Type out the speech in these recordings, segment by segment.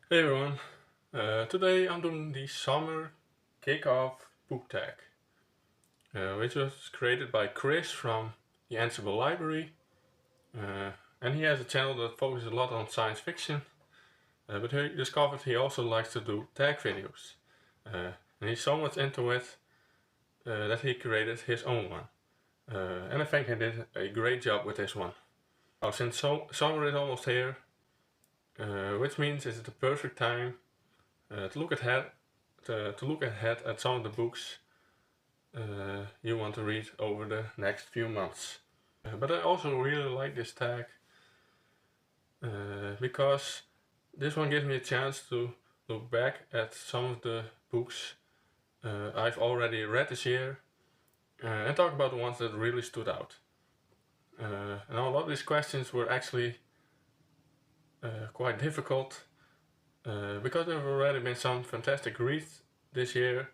Hey everyone, today I'm doing the summer Kickoff book tag, which was created by Chris from the Ansible library, uh, and he has a channel that focuses a lot on science fiction, but he discovered he also likes to do tag videos, and he's so much into it that he created his own one, and I think he did a great job with this one. Now, since summer is almost here, which means it's the perfect time to look ahead to look ahead at some of the books you want to read over the next few months. But I also really like this tag because this one gives me a chance to look back at some of the books I've already read this year and talk about the ones that really stood out. Now a lot of these questions were actually quite difficult because there have already been some fantastic reads this year,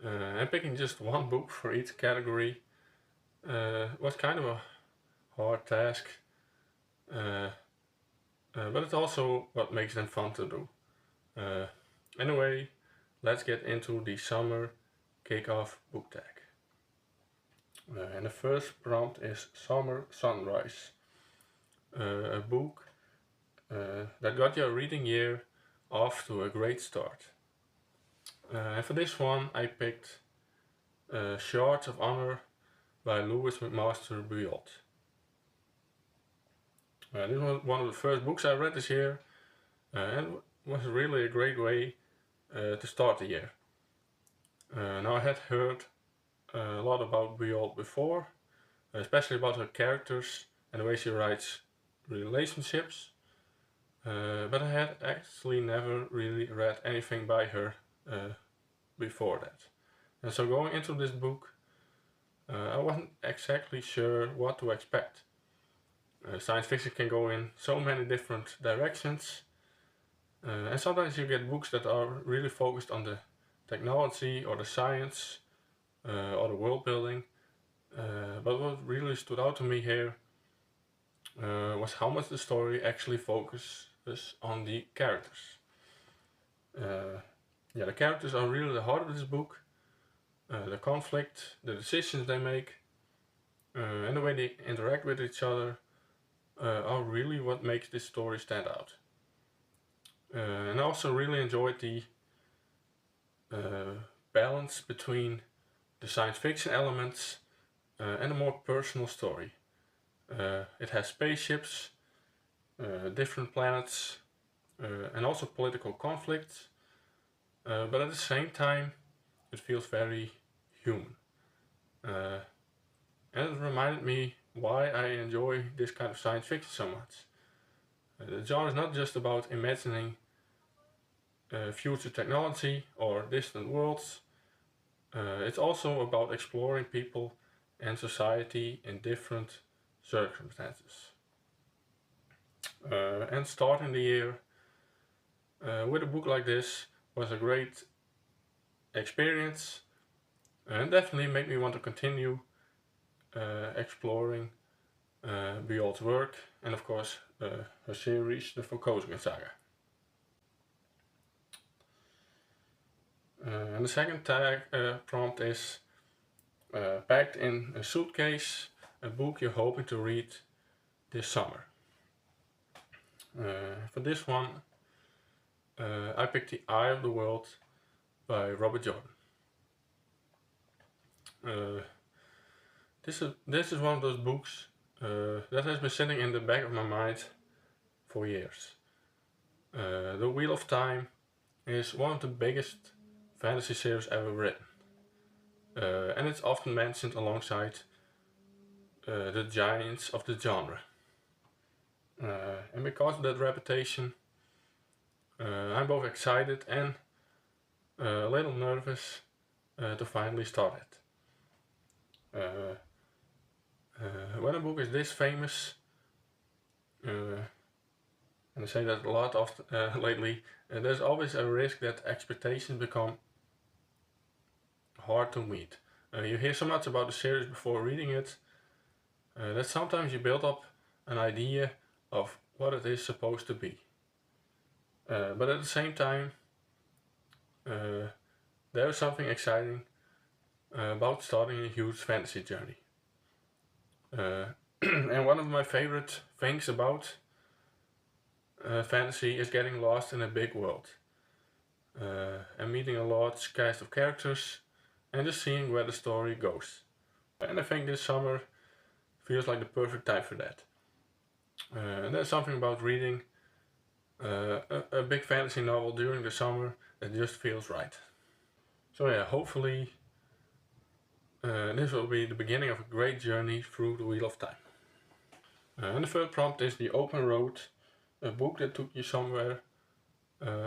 and picking just one book for each category was kind of a hard task, uh, but it's also what makes them fun to do. Anyway, let's get into the summer Kickoff book tag. And the first prompt is Summer Sunrise, a book that got your reading year off to a great start. And for this one, I picked Shards of Honor by Lewis McMaster Bujold. This was one of the first books I read this year, and was really a great way to start the year. Now I had heard a lot about Bujold before, especially about her characters and the way she writes relationships, but I had actually never really read anything by her before that. And so going into this book, I wasn't exactly sure what to expect. Science fiction can go in so many different directions, and sometimes you get books that are really focused on the technology or the science or the world building. But what really stood out to me here was how much the story actually focuses on the characters. Yeah, the characters are really the heart of this book. The conflict, the decisions they make, and the way they interact with each other are really what makes this story stand out. And I also really enjoyed the balance between the science fiction elements and a more personal story. It has spaceships, different planets, and also political conflicts, but at the same time, it feels very human. Uh, and it reminded me why I enjoy this kind of science fiction so much. The genre is not just about imagining future technology or distant worlds. It's also about exploring people and society in different circumstances. And starting the year with a book like this was a great experience and definitely made me want to continue exploring Bjold's work and of course her series, the Verkozingen Saga. And the second tag prompt is packed in a suitcase, a book you're hoping to read this summer. For this one, I picked The Eye of the World by Robert Jordan. This is one of those books that has been sitting in the back of my mind for years. The Wheel of Time is one of the biggest fantasy series ever written, and it's often mentioned alongside the giants of the genre. And because of that reputation, I'm both excited and a little nervous to finally start it. When a book is this famous, and I say that a lot of lately, there's always a risk that expectations become hard to meet. You hear so much about the series before reading it that sometimes you build up an idea of what it is supposed to be. but at the same time, there is something exciting about starting a huge fantasy journey. And one of my favorite things about fantasy is getting lost in a big world and meeting a large cast of characters and just seeing where the story goes. And I think this summer feels like the perfect time for that. And there's something about reading a big fantasy novel during the summer that just feels right. So yeah, hopefully this will be the beginning of a great journey through the Wheel of Time. And the third prompt is The Open Road, a book that took you somewhere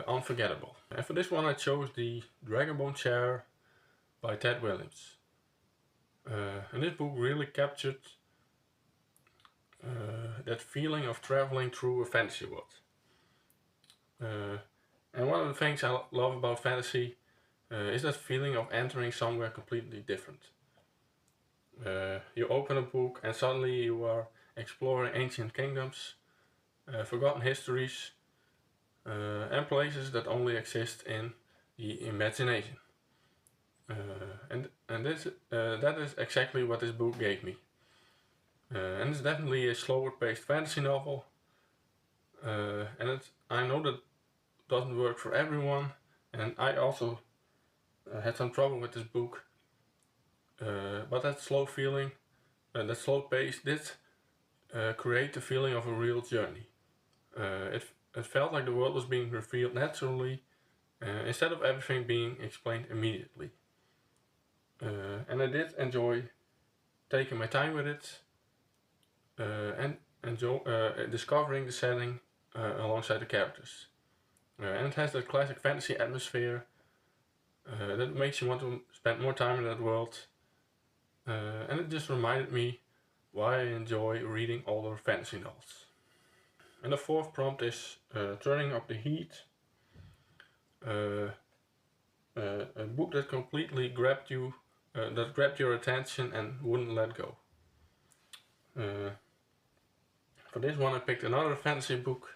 unforgettable. And for this one I chose The Dragonbone Chair by Ted Williams. And this book really captured that feeling of traveling through a fantasy world. And one of the things I love about fantasy is that feeling of entering somewhere completely different. You open a book and suddenly you are exploring ancient kingdoms, forgotten histories, and places that only exist in the imagination. And that is exactly what this book gave me. And it's definitely a slower paced fantasy novel, and I know that doesn't work for everyone, and I also had some trouble with this book, but that slow feeling, that slow pace did create the feeling of a real journey. It felt like the world was being revealed naturally instead of everything being explained immediately. And I did enjoy taking my time with it and enjoy discovering the setting alongside the characters. And it has that classic fantasy atmosphere that makes you want to spend more time in that world. And it just reminded me why I enjoy reading older fantasy novels. And the fourth prompt is Turning Up the Heat, a book that completely grabbed your attention and wouldn't let go. For this one I picked another fantasy book,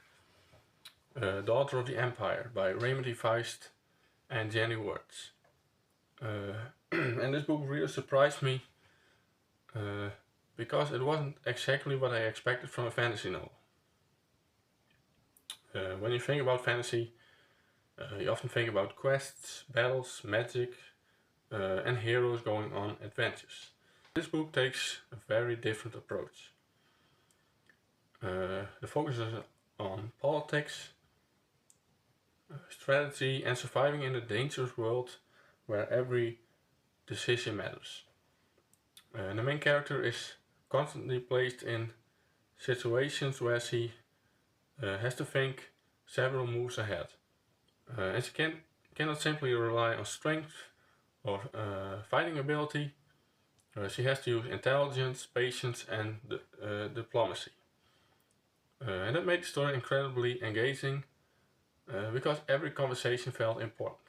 Daughter of the Empire by Raymond E. Feist and Jenny Wirtz. And this book really surprised me because it wasn't exactly what I expected from a fantasy novel. When you think about fantasy, you often think about quests, battles, magic, and heroes going on adventures. This book takes a very different approach. The focus is on politics, strategy, and surviving in a dangerous world where every decision matters. The main character is constantly placed in situations where she has to think several moves ahead. And she cannot simply rely on strength or fighting ability. She has to use intelligence, patience, and diplomacy. And that made the story incredibly engaging because every conversation felt important.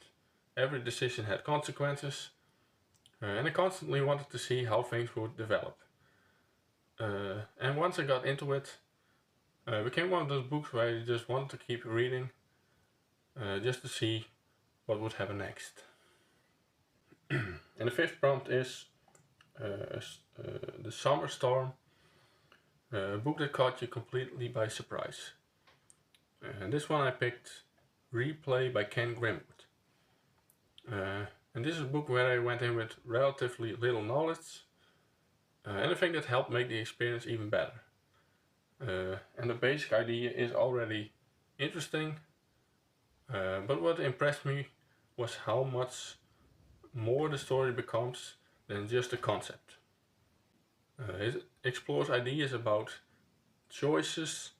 Every decision had consequences, and I constantly wanted to see how things would develop. And once I got into it, it became one of those books where I just wanted to keep reading just to see what would happen next. And the fifth prompt is The Summer Storm, a book that caught you completely by surprise. And this one I picked Replay by Ken Grimwood. And this is a book where I went in with relatively little knowledge, and I think that helped make the experience even better. And the basic idea is already interesting, but what impressed me was how much more the story becomes than just a concept. It explores ideas about choices,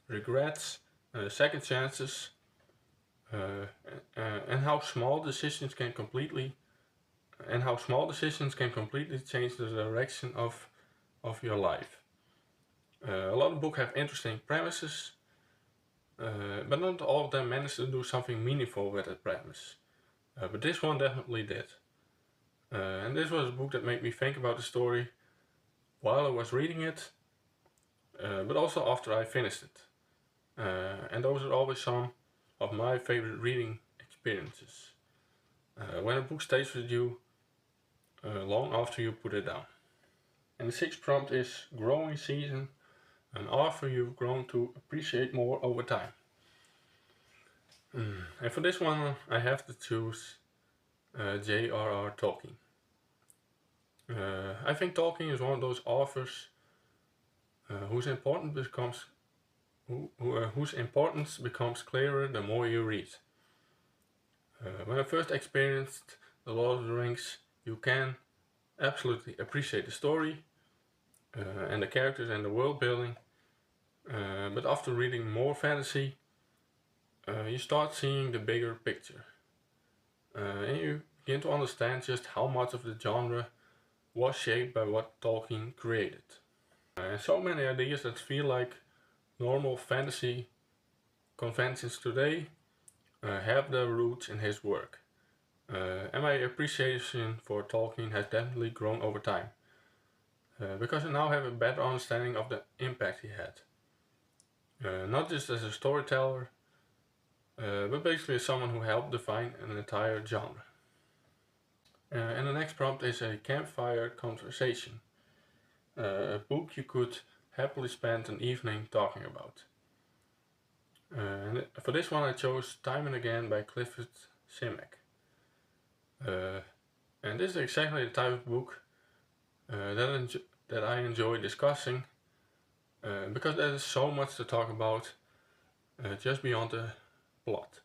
regrets, second chances, and how small decisions can completely change the direction of your life. A lot of books have interesting premises, but not all of them manage to do something meaningful with that premise. But this one definitely did. And this was a book that made me think about the story while I was reading it, but also after I finished it. And those are always some of my favorite reading experiences. When a book stays with you long after you put it down. And the sixth prompt is growing season, an author you've grown to appreciate more over time. And for this one, I have to choose J.R.R. Tolkien. I think Tolkien is one of those authors whose importance becomes clearer the more you read. When I first experienced The Lord of the Rings, you can absolutely appreciate the story and the characters and the world building, but after reading more fantasy, you start seeing the bigger picture, and you begin to understand just how much of the genre was shaped by what Tolkien created. And so many ideas that feel like normal fantasy conventions today have their roots in his work. And my appreciation for Tolkien has definitely grown over time, because I now have a better understanding of the impact he had. Not just as a storyteller, but basically as someone who helped define an entire genre. And the next prompt is a Campfire Conversation, a book you could happily spend an evening talking about. And for this one I chose Time and Again by Clifford Simek. And this is exactly the type of book that I enjoy discussing, because there is so much to talk about just beyond the plot.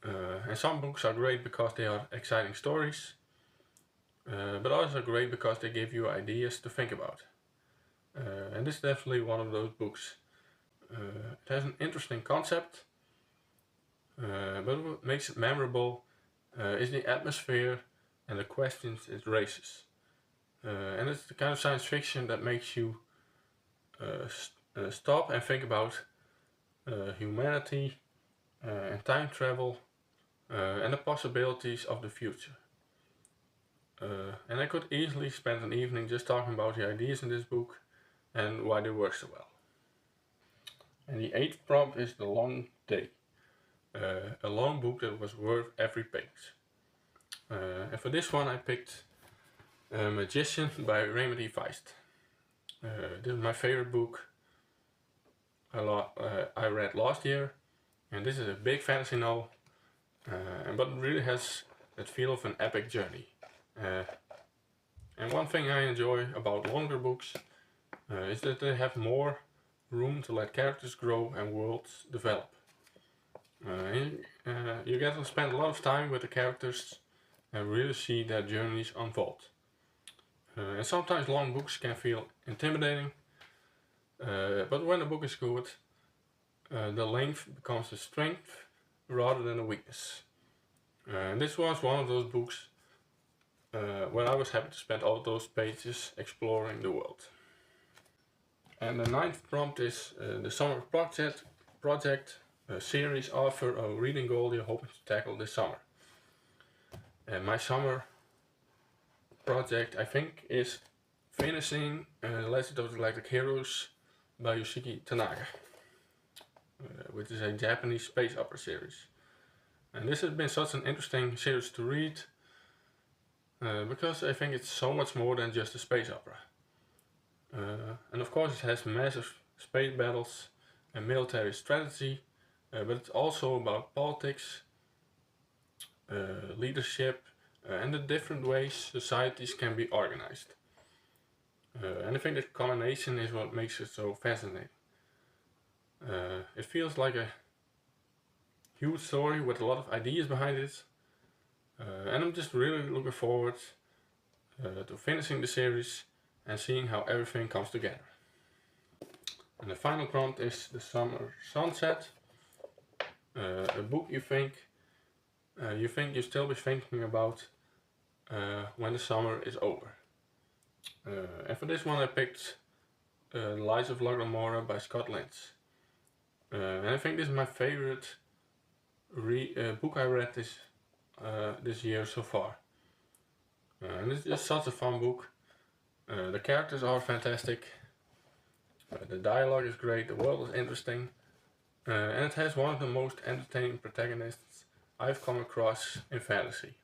And some books are great because they are exciting stories, but others are great because they give you ideas to think about. And this is definitely one of those books. It has an interesting concept, but what makes it memorable is the atmosphere and the questions it raises. And it's the kind of science fiction that makes you stop and think about humanity and time travel and the possibilities of the future. And I could easily spend an evening just talking about the ideas in this book and why they work so well. And the eighth prompt is The Long Day, a long book that was worth every page. And for this one I picked Magician by Raymond E. Feist. This is my favorite book I read last year, and this is a big fantasy novel, but it really has that feel of an epic journey. And one thing I enjoy about longer books is that they have more room to let characters grow and worlds develop. You get to spend a lot of time with the characters and really see their journeys unfold. And sometimes long books can feel intimidating, but when a book is good, the length becomes a strength rather than a weakness. And this was one of those books where I was happy to spend all those pages exploring the world. And the ninth prompt is the Summer Project, a series author a reading goal you're hoping to tackle this summer. And my summer project, I think, is finishing Legend of the Galactic Heroes by Yoshiki Tanaka, which is a Japanese space opera series. And this has been such an interesting series to read, because I think it's so much more than just a space opera. And of course it has massive space battles and military strategy, but it's also about politics, leadership, and the different ways societies can be organized. And I think that combination is what makes it so fascinating. It feels like a huge story with a lot of ideas behind it, and I'm just really looking forward to finishing the series and seeing how everything comes together. And the final prompt is The Summer Sunset, a book you think you still be thinking about when the summer is over. And for this one I picked The Lies of Lagramora by Scott Lynch. And I think this is my favorite book I read this year so far. And it's just such a fun book. The characters are fantastic, the dialogue is great, the world is interesting, and it has one of the most entertaining protagonists I've come across in fantasy.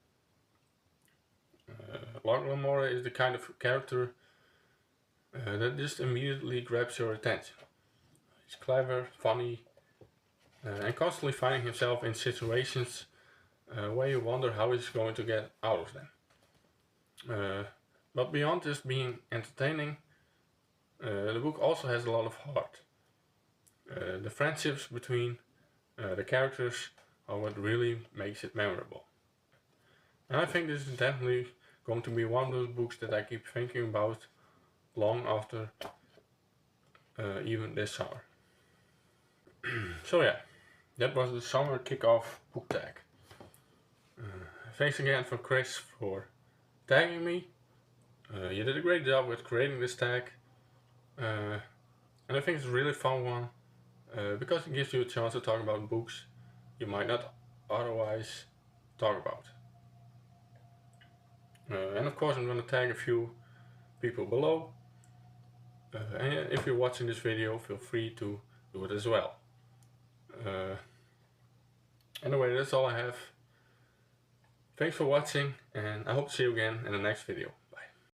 Lord Lamora is the kind of character that just immediately grabs your attention. He's clever, funny, and constantly finding himself in situations where you wonder how he's going to get out of them. But beyond just being entertaining, the book also has a lot of heart. The friendships between the characters are what really makes it memorable. And I think this is definitely going to be one of those books that I keep thinking about long after even this summer. So yeah, that was the summer kickoff book tag. Thanks again for Chris for tagging me. You did a great job with creating this tag. And I think it's a really fun one because it gives you a chance to talk about books you might not otherwise talk about. And of course I'm going to tag a few people below. And if you're watching this video, feel free to do it as well. Anyway, that's all I have. Thanks for watching, and I hope to see you again in the next video.